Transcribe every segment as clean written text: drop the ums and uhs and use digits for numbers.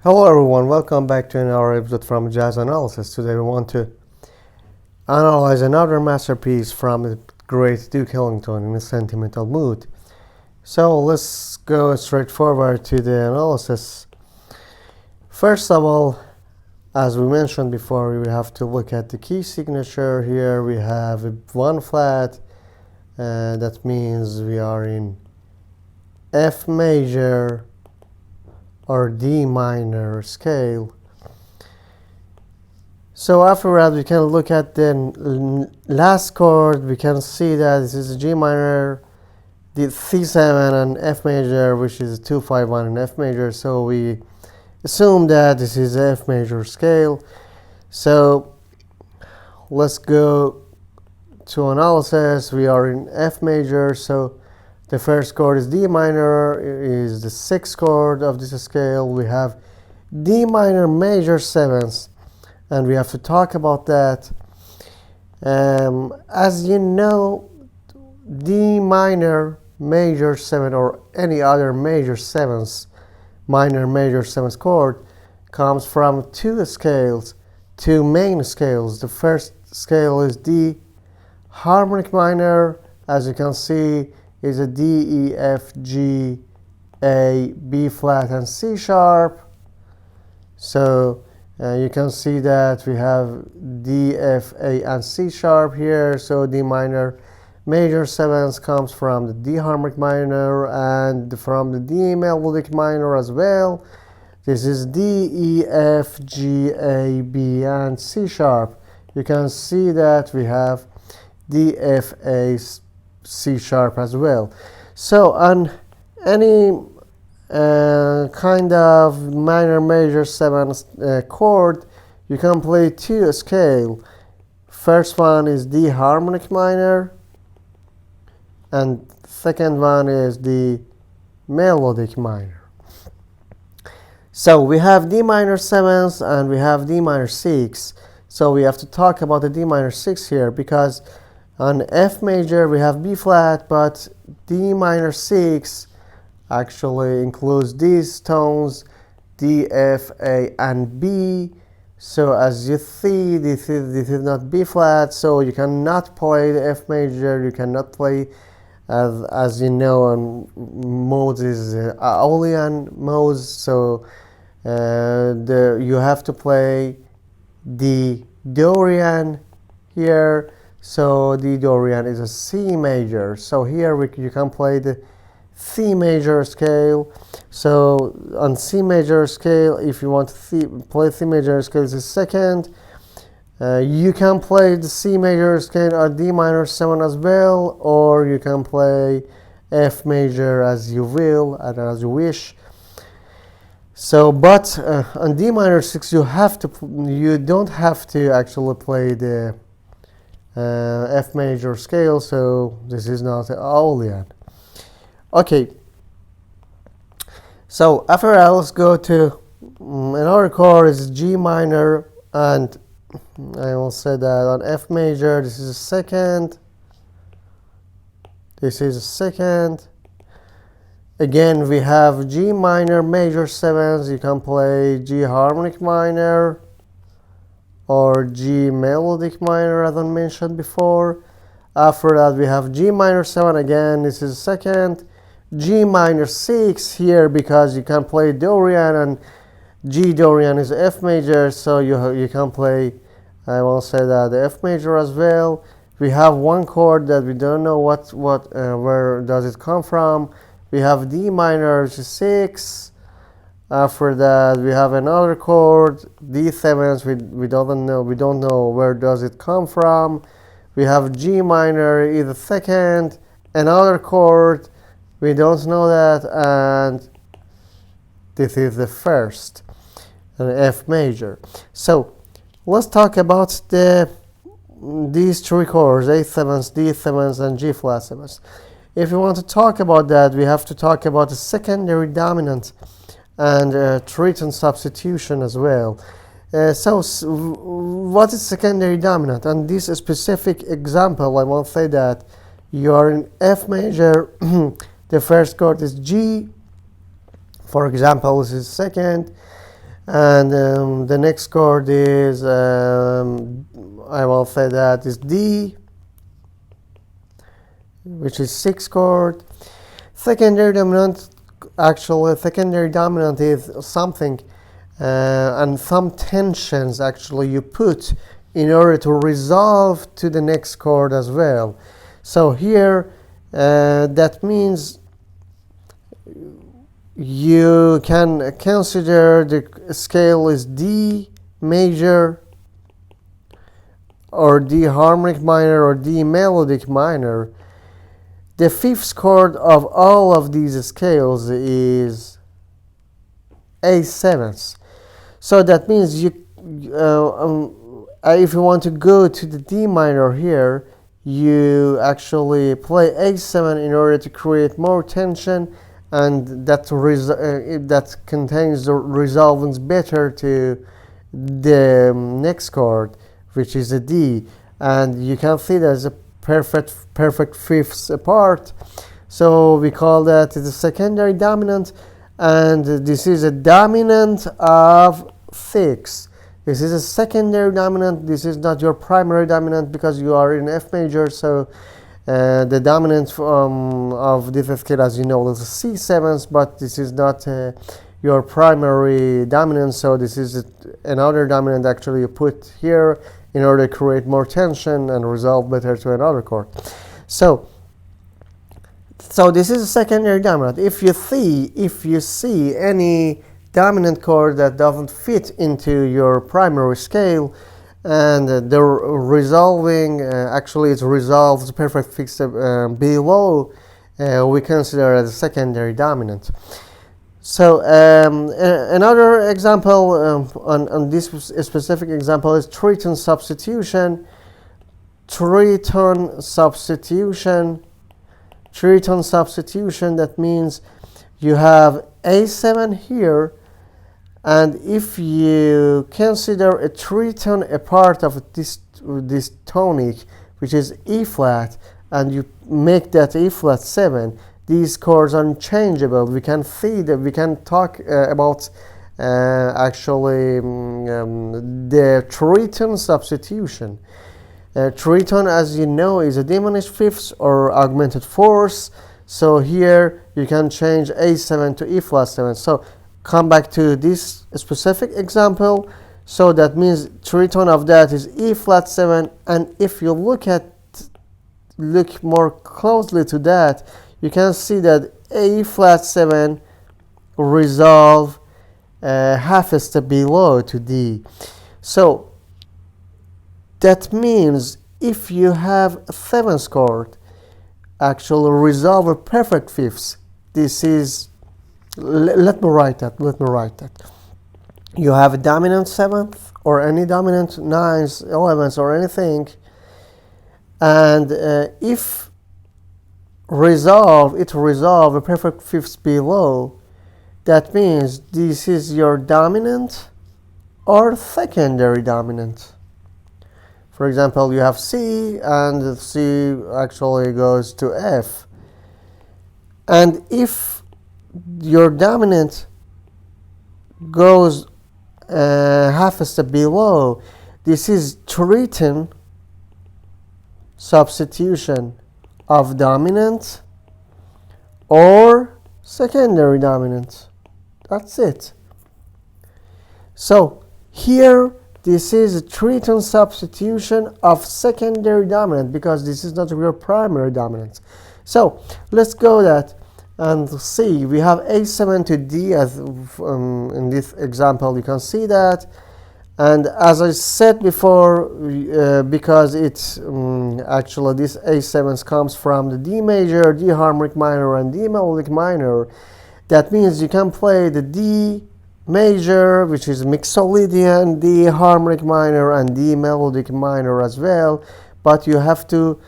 Hello everyone, welcome back to another episode from Jazz Analysis. Today we want to analyze another masterpiece from the great Duke Ellington in a Sentimental Mood. So let's go straight forward to the analysis. First of all, as we mentioned before, we have to look at the key signature. Here we have a 1 flat, that means we are in F major or D minor scale. So after that, we can look at the last chord. We can see that this is G minor, the C7 and F major, which is 2-5-1 in F major. So we assume that this is F major scale. So let's go to analysis. We are in F major, so the first chord is D minor, is the 6th chord of this scale. We have D minor major 7th, and we have to talk about that. As you know, D minor major 7 or any other major 7th, minor major 7th chord comes from two main scales. The first scale is D harmonic minor. As you can see, is a D, E, F, G, A, B flat, and C sharp. So you can see that we have D, F, A, and C sharp here. So D minor major 7th comes from the D harmonic minor and from the D melodic minor as well. This is D, E, F, G, A, B, and C sharp. You can see that we have D, F, A, C sharp as well. So on any kind of minor major 7th chord, you can play two scale. First one is D harmonic minor, and second one is the melodic minor. So we have D minor 7th and we have D minor 6. So we have to talk about the D minor 6 here, because on F major we have B flat, but D minor 6 actually includes these tones D, F, A, and B. So as you see, this is not B flat, so you cannot play the F major. You cannot play, as you know, on modes is only on modes. So you have to play the Dorian here. So D Dorian is a C major. So here you can play the C major scale. So on C major scale, if you want to play C major scale, is the second. You can play the C major scale or D minor 7 as well, or you can play F major as you will and as you wish. So, but on D minor 6, you don't have to actually play the F major scale, so this is not Aeolian. Okay, so after that, let's go to another chord. Is G minor, and I will say that on F major, this is a second. This is a second. Again, we have G minor major 7th. You can play G harmonic minor or G melodic minor, as I mentioned before. After that, we have G minor 7 again. This is second. G minor 6 here, because you can play Dorian, and G Dorian is F major, so you can play, I will say that, the F major as well. We have one chord that we don't know where does it come from. We have D minor 6. After that, we have another chord, D7. We don't know where does it come from. We have G minor is the second, another chord, we don't know that, and this is the first, F major. So let's talk about these three chords, A7, D7, and G flat 7. If you want to talk about that, we have to talk about the secondary dominant and Tritone substitution as well. So what is secondary dominant? On this specific example, I will say that you are in F major. The first chord is G. For example, this is second. And the next chord is, I will say that is D, which is 6th chord. Secondary dominant, actually secondary dominant is something and some tensions actually you put in order to resolve to the next chord as well. So here that means you can consider the scale is D major or D harmonic minor or D melodic minor. The 5th chord of all of these scales is A7. So that means you, if you want to go to the D minor here, you actually play A7 in order to create more tension, and that contains the resolvings better to the next chord, which is a D. And you can see there's a perfect fifths part. So we call that the secondary dominant, and this is a dominant of 6. This is a secondary dominant. This is not your primary dominant because you are in F major. So the dominant of this scale, as you know, is C7, but this is not your primary dominant. So this is another dominant actually you put here in order to create more tension and resolve better to another chord. So this is a secondary dominant. If you see any dominant chord that doesn't fit into your primary scale, and the resolving actually it resolves the perfect fifth below, we consider as a secondary dominant. So another example on this specific example is tritone substitution. Tritone substitution, that means you have A7 here, and if you consider a tritone a part of this tonic, which is E flat, and you make that E flat 7, these chords are unchangeable. We can see that we can talk about actually the tritone substitution. Tritone, as you know, is a diminished fifths or augmented fourths. So here you can change A7 to E flat 7. So come back to this specific example. So that means tritone of that is E flat 7. And if you look more closely to that, you can see that A flat 7 resolve half a step below to D. So that means if you have a 7th chord actually resolve a perfect fifths, this is, let me write that. You have a dominant 7th or any dominant 9th, 11th or anything, and if resolve a perfect fifths below, that means this is your dominant or secondary dominant. For example, you have C, and C actually goes to F. And if your dominant goes half a step below, this is tritone substitution of dominant or secondary dominant. That's it. So here this is a tritone substitution of secondary dominant because this is not your primary dominant. So let's go that and see. We have A7 to D as in this example. You can see that. And as I said before, because it's actually this A7 comes from the D major, D harmonic minor, and D melodic minor. That means you can play the D major, which is mixolydian, D harmonic minor, and D melodic minor as well. But you have to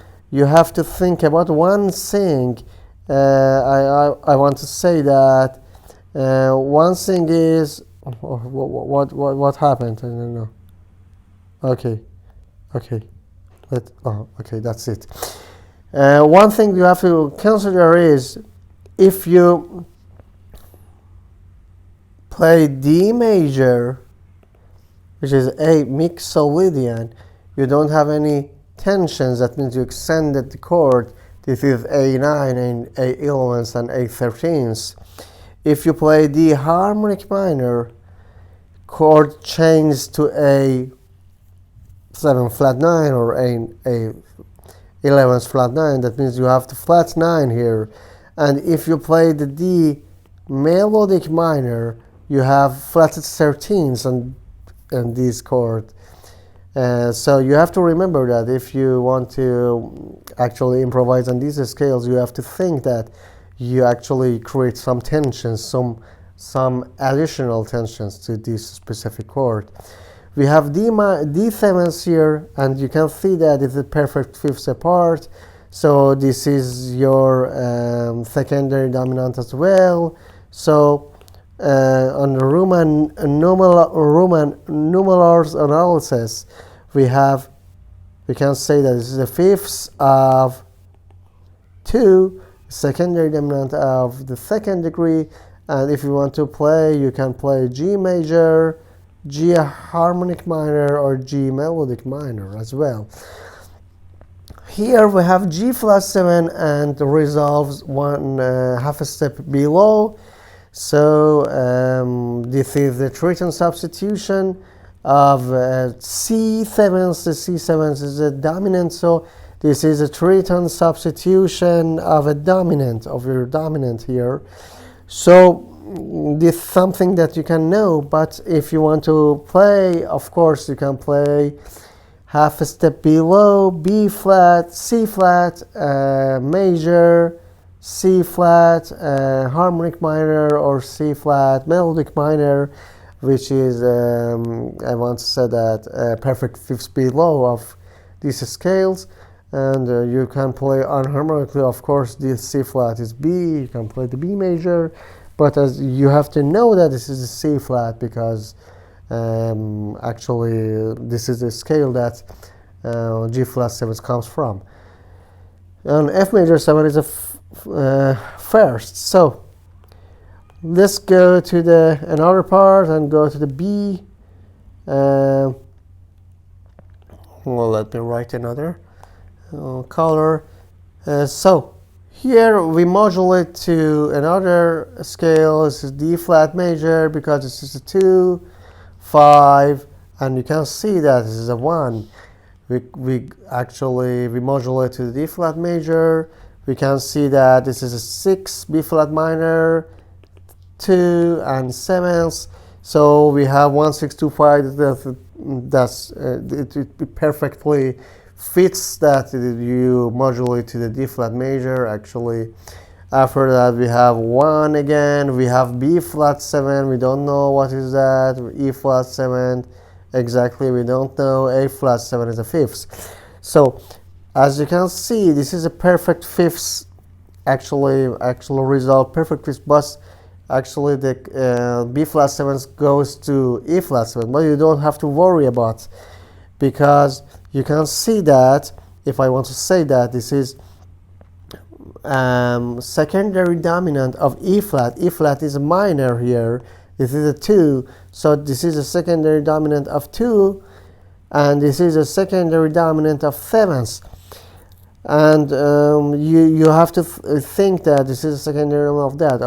think about one thing. I want to say that one thing is what happened. I don't know. Okay, that's it. One thing you have to consider is if you play D major, which is A mixolydian, you don't have any tensions. That means you extended the chord. This is A9 and A11s and A13s. If you play D harmonic minor, chord changes to A7 flat 9 or A11s flat 9. That means you have the flat 9 here. And if you play the D melodic minor, you have flatted 13s on this chord. So you have to remember that if you want to actually improvise on these scales, you have to think that you actually create some tensions, some additional tensions to this specific chord. We have D7s here, and you can see that it's a perfect fifths apart. So this is your secondary dominant as well. So on the Riemann numerals analysis, we can say that this is a fifths of 2, secondary dominant of the second degree. And if you want to play, you can play G major, G harmonic minor, or G melodic minor as well. Here we have G flat 7 and resolves one half a step below. So this is the Tritone substitution of C7s. The C7s is a dominant, so this is a Tritone substitution of a dominant, of your dominant here. So this is something that you can know, but if you want to play, of course you can play half a step below, B flat, C flat, major, C flat, harmonic minor, or C flat, melodic minor, which is, I want to say that, perfect fifths below of these scales. And you can play unharmonically, of course, this C flat is B, you can play the B major, but as you have to know that this is a C flat because actually this is a scale that G flat 7 comes from. And F major 7 is a first. So let's go to another part and go to the B. Well, let me write another color. So here we modulate to another scale. This is D flat major because this is a 2, 5, and you can see that this is a 1. We modulate to the D flat major. We can see that this is a 6, B flat minor, 2, and 7s. So we have 1, 6, 2, 5. It perfectly fits that you modulate to the D flat major. Actually, after that we have 1 again. We have B flat 7. We don't know what is that. E flat 7. Exactly, we don't know. A flat 7 is a fifths. So as you can see, this is a perfect fifths. Actual result, perfect fifths, but actually the B flat 7 goes to E flat 7, but you don't have to worry about, because you can see that if I want to say that this is secondary dominant of E flat. E flat is a minor here. This is a 2, so this is a secondary dominant of 2, and this is a secondary dominant of 7s. And you have to think that this is a secondary dominant of that,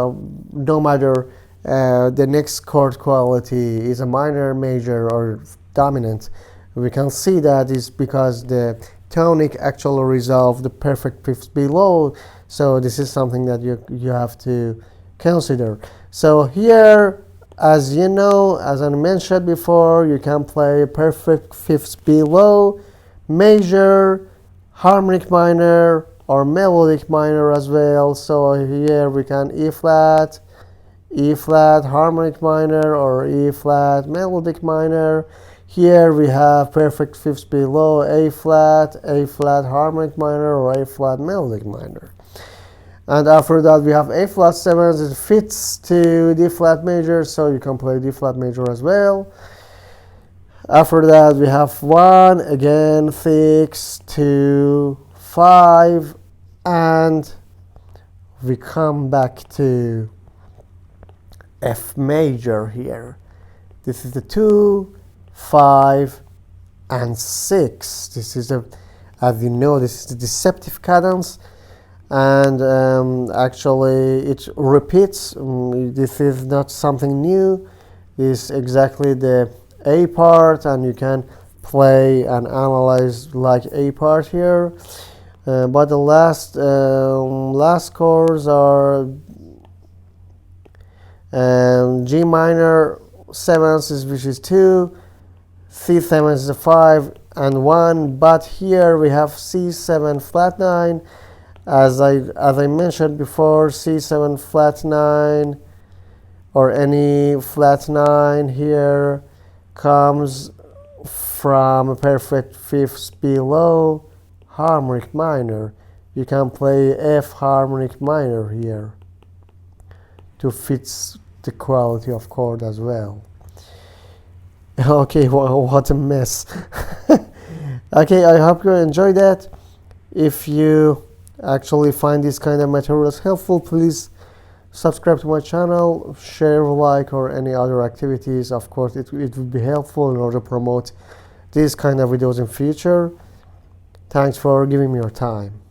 no matter the next chord quality is a minor, major, or dominant. We can see that is because the tonic actually resolve the perfect fifths below. So this is something that you have to consider. So here, as you know, as I mentioned before, you can play perfect fifths below, major, harmonic minor, or melodic minor as well. So here we can E flat, harmonic minor, or E flat, melodic minor. Here we have perfect fifths below, A flat, harmonic minor, or A flat, melodic minor. And after that we have A flat 7, it fits to D flat major, so you can play D flat major as well. After that we have 1, again 6, 2, 5, and we come back to F major here. This is the 2, 5, and 6. This is as you know, this is the deceptive cadence, and actually it repeats. This is not something new. This is exactly the A part, and you can play and analyze like A part here. But the last chords are G minor 7th, which is 2, C7 is a 5 and 1, but here we have C7 flat 9. As I mentioned before, C7 flat 9 or any flat 9 here comes from a perfect fifth below harmonic minor. You can play F harmonic minor here to fit the quality of chord as well. Okay, what a mess. Okay, I hope you enjoyed that. If you actually find this kind of materials helpful, please subscribe to my channel, share, like, or any other activities. Of course, it would be helpful in order to promote these kind of videos in future. Thanks for giving me your time.